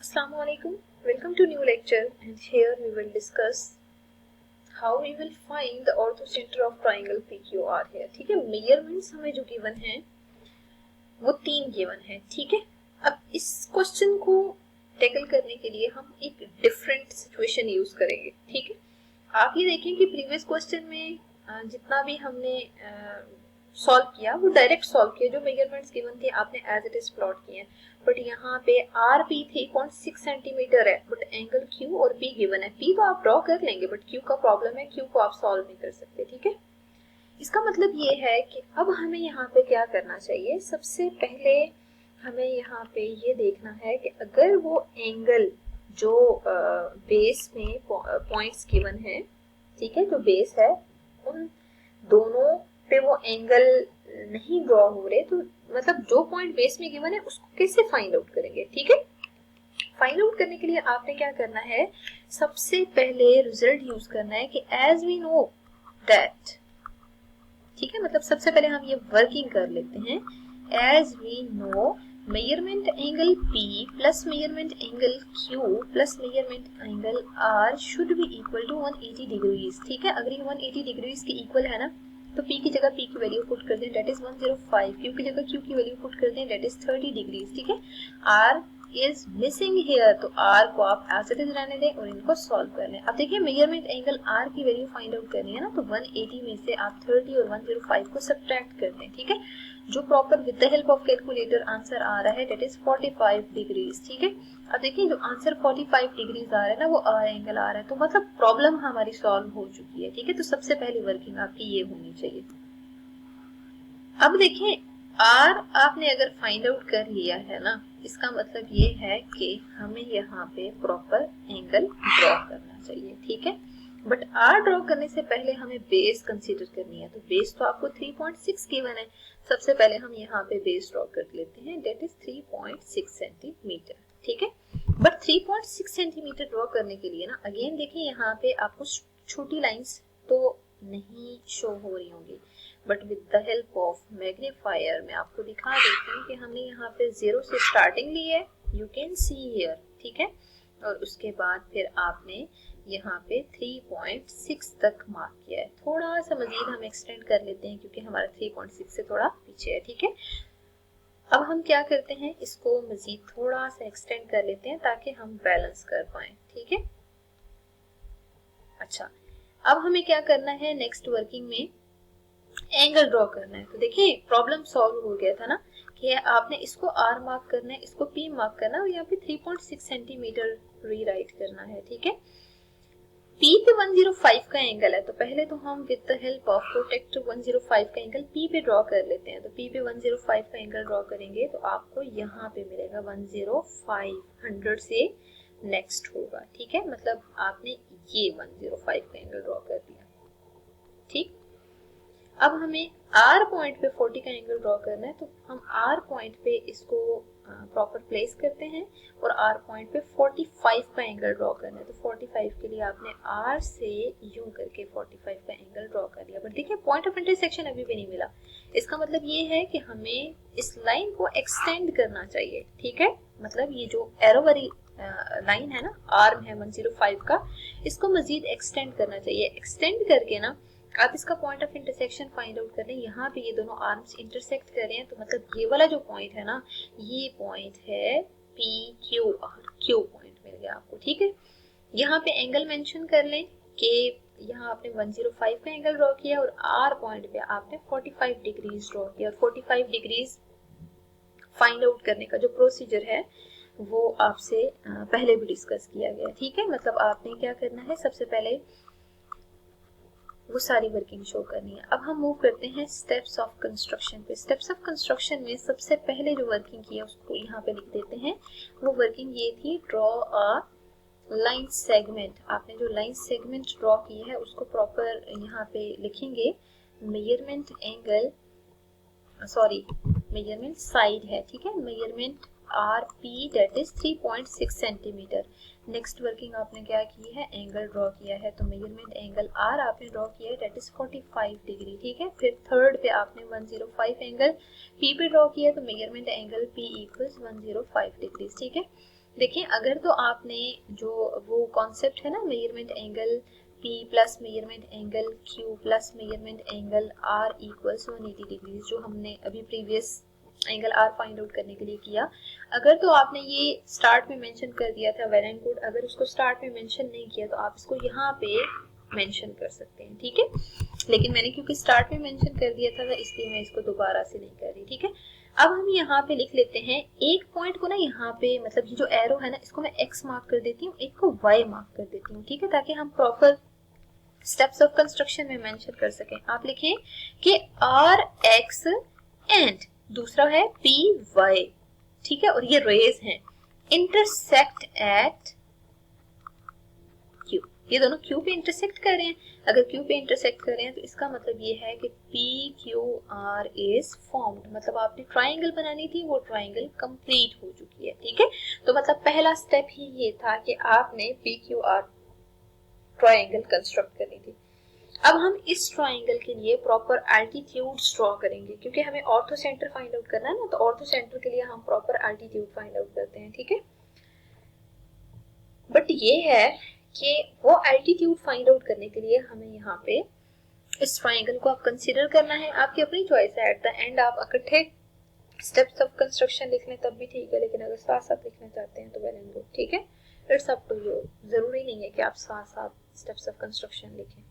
Assalamualaikum. Welcome to new lecture, and here we will discuss how we will find the orthocenter of triangle PQR here. ठीक है, measurements हमें जो given है वो 3 given है. ठीक है, अब इस क्वेश्चन को टैकल करने के लिए हम एक डिफरेंट सिचुएशन यूज करेंगे. ठीक है, आप ये देखें कि प्रीवियस क्वेश्चन में जितना भी हमने सॉल्व किया वो डायरेक्ट सॉल्व किया. जो मेजरमेंट्स गिवन थे आपने एज इट इज प्लॉट किए हैं, बट यहाँ पे आर पी 3.6 सेंटीमीटर है, बट एंगल क्यू और पी गिवन है. पी तो आप ड्रॉ कर लेंगे, बट क्यू का प्रॉब्लम है, क्यू को आप सॉल्व नहीं कर सकते. ठीक है, इसका मतलब ये है कि अब हमें यहाँ पे क्या करना चाहिए. सबसे पहले हमें यहाँ पे ये देखना है कि अगर वो एंगल जो बेस में पॉइंट्स गिवन है, ठीक है, जो बेस है उन दोनों पे वो एंगल नहीं ड्रॉ हो रहे, तो मतलब जो पॉइंट बेस में गिवन है उसको कैसे फाइंड आउट करेंगे. ठीक है, फाइंड आउट करने के लिए आपने क्या करना है, सबसे पहले रिजल्ट यूज करना है कि एज वी नो दैट. ठीक है, मतलब सबसे पहले हम ये वर्किंग कर लेते हैं. As we know measurement angle P plus measurement angle Q plus measurement angle R should be equal to 180 degrees. ठीक है, अगर ये 180 डिग्रीज के इक्वल है ना, तो P की जगह P की वैल्यू पुट कर दें, दैट इज 105. Q की जगह Q की वैल्यू पुट कर दें, दैट इज 30 डिग्रीज. ठीक है, R इज मिसिंग हियर, तो R को आप एज इट इज रहने दें और इनको सॉल्व कर लें. अब देखिए मेजरमेंट एंगल R की वैल्यू फाइंड आउट करनी है ना, तो 180 में से आप 30 और 105 को सब्ट्रैक्ट कर दें. ठीक है, जो proper with the help of calculator answer आ रहा है दैट इज 45 डिग्रीज. ठीक है, अब देखिए जो आंसर 45 डिग्रीज आ रहा है ना, वो R एंगल आ रहा है, तो मतलब प्रॉब्लम हमारी सॉल्व हो चुकी है. ठीक है, तो सबसे पहली वर्किंग आपकी ये होनी चाहिए. अब देखिए R आपने अगर फाइंड आउट कर लिया है ना, इसका मतलब ये है कि हमें यहाँ पे प्रॉपर एंगल ड्रॉ करना चाहिए. ठीक है, बट R ड्रॉ करने से पहले हमें बेस कंसीडर करनी है. तो बेस तो आपको 3.6 गिवन है. सबसे पहले हम यहाँ पे बेस ड्रॉ कर लेते हैं, डेट इज 3.6 सेंटीमीटर. ठीक है, बट 3.6 सेंटीमीटर ड्रॉ करने के लिए ना, अगेन देखिए यहाँ पे आपको छोटी लाइंस तो नहीं शो हो रही होंगी, but with the help of magnifier मैं आपको दिखा देती हूँ कि हमने यहाँ पे 0 से स्टार्टिंग ली है, यू कैन सी हियर. ठीक है, और उसके बाद फिर आपने यहाँ पे 3.6 तक मार्क किया है. थोड़ा सा मजीद हम एक्सटेंड कर लेते हैं क्योंकि हमारा 3.6 से थोड़ा पीछे है. ठीक है, अब हम क्या करते हैं, इसको मजीद थोड़ा सा एक्सटेंड कर लेते हैं ताकि हम बैलेंस कर पाए. ठीक है, अच्छा, अब हमें क्या करना है, नेक्स्ट वर्किंग में एंगल ड्रॉ करना है. तो देखिए प्रॉब्लम सॉल्व हो गया था ना कि आपने इसको R मार्क करना है, इसको P मार्क करना है और यहाँ पे 3.6 सेंटीमीटर रीराइट करना है. ठीक है, P पे 105 का एंगल है, तो पहले तो हम with the help of protractor 105 का एंगल P पे ड्रॉ कर लेते हैं. तो P पे 105 का एंगल ड्रॉ करेंगे तो आपको यहाँ पे मिलेगा 105, 100 से नेक्स्ट होगा. ठीक है, मतलब आपने ये 105 का एंगल ड्रॉ कर दिया. ठीक, अब हमें R पॉइंट पे 40 का एंगल ड्रॉ करना है, तो हम R पॉइंट पे इसको प्रॉपर प्लेस करते हैं और R पॉइंट पे 45 का एंगल ड्रॉ करना है. तो 45 के लिए आपने R से यूं करके 45 का एंगल ड्रॉ कर लिया. बट देखिए पॉइंट ऑफ इंटरसेक्शन अभी भी नहीं मिला. इसका मतलब ये है कि हमें इस लाइन को एक्सटेंड करना चाहिए. ठीक है, मतलब ये जो एरो वाली लाइन है ना, आर्म है 105 का, इसको मजीद एक्सटेंड करना चाहिए. एक्सटेंड करके ना आप इसका point of intersection find out कर लें. यहाँ पे ये दोनों आर्म्स इंटरसेक्ट कर रहे हैं, तो मतलब ये वाला जो पॉइंट है ना, ये पॉइंट है PQR. Q पॉइंट मिल गया आपको. ठीक है, यहाँ पे एंगल मेंशन कर लें कि यहाँ आपने 105 का एंगल ड्रॉ किया और R पॉइंट पे आपने 45 डिग्रीज ड्रॉ किया. और 45 डिग्रीज फाइंड आउट करने का जो प्रोसीजर है वो आपसे पहले भी डिस्कस किया गया. ठीक है, मतलब आपने क्या करना है, सबसे पहले वो सारी वर्किंग शो करनी है. अब हम मूव करते हैं स्टेप्स ऑफ कंस्ट्रक्शन पे. स्टेप्स ऑफ कंस्ट्रक्शन में सबसे पहले जो वर्किंग की है उसको यहाँ पे लिख देते हैं. वो वर्किंग ये थी, ड्रॉ अ लाइन सेगमेंट. आपने जो लाइन सेगमेंट ड्रॉ की है उसको प्रॉपर यहाँ पे लिखेंगे. Measurement angle, sorry measurement side है. ठीक है, measurement RP that is 3.6 centimetre. Next working आपने क्या की है, एंगल ड्रॉ किया है. तो मेजरमेंट एंगल R आपने ड्रॉ किया है, दैट इज 45 डिग्री. ठीक है, फिर थर्ड पे आपने 105 एंगल P पे ड्रॉ किया है, तो measurement angle P equals 105 degree. ठीक है, देखिए अगर तो आपने जो वो कॉन्सेप्ट है ना measurement angle P plus measurement angle Q plus measurement angle R equals 180 degree जो हमने अभी previous angle R find out करने के लिए किया, अगर तो आपने ये स्टार्ट में मेंशन कर दिया था वेल एंड गुड, अगर उसको स्टार्ट में मेंशन नहीं किया तो आप इसको यहाँ पे मेंशन कर सकते हैं, ठीक है। लेकिन मैंने क्योंकि स्टार्ट में मेंशन कर दिया था इसलिए मैं इसको दोबारा से नहीं कर रही, ठीक है। अब हम यहाँ पे लिख लेते हैं एक पॉइंट को ना, यहाँ पे मतलब ये जो एरो है ना इसको मैं x मार्क कर देती हूँ, एक को y मार्क कर देती हूँ, ठीक है, ताकि हम प्रॉपर स्टेप्स ऑफ कंस्ट्रक्शन में मेंशन कर सकें। आप लिखें कि rx एंड दूसरा है py, ठीक है, और ये रेज हैं, इंटरसेक्ट एट q, ये दोनों q पे इंटरसेक्ट कर रहे हैं। अगर q पे इंटरसेक्ट कर रहे हैं तो इसका मतलब ये है कि PQR इज फॉर्म्ड, मतलब आपने ट्राइंगल बनानी थी, वो ट्राइंगल कंप्लीट हो चुकी है, ठीक है। तो मतलब पहला स्टेप ही ये था कि आपने PQR ट्राइंगल कंस्ट्रक्ट करनी थी। अब हम इस ट्राइंगल के लिए प्रॉपर एल्टीट्यूड्स ड्रॉ करेंगे, क्योंकि हमें ऑर्थो सेंटर फाइंड आउट करना है ना, तो ऑर्थो सेंटर के लिए हम प्रॉपर एल्टीट्यूड फाइंड आउट करते हैं, ठीक है। बट ये है कि वो एल्टीट्यूड फाइंड आउट करने के लिए हमें यहाँ पे इस ट्राइंगल को आप कंसीडर करना है, आपकी अपनी चॉइस है। एट द एंड आप इकट्ठे स्टेप्स ऑफ कंस्ट्रक्शन लिख लें तब भी ठीक है, लेकिन अगर साथ साथ लिखना चाहते हैं तो वेल एंड गुड, ठीक है। इट्स अप टू यू, जरूरी नहीं है कि आप साथ साथ स्टेप्स ऑफ कंस्ट्रक्शन लिखें।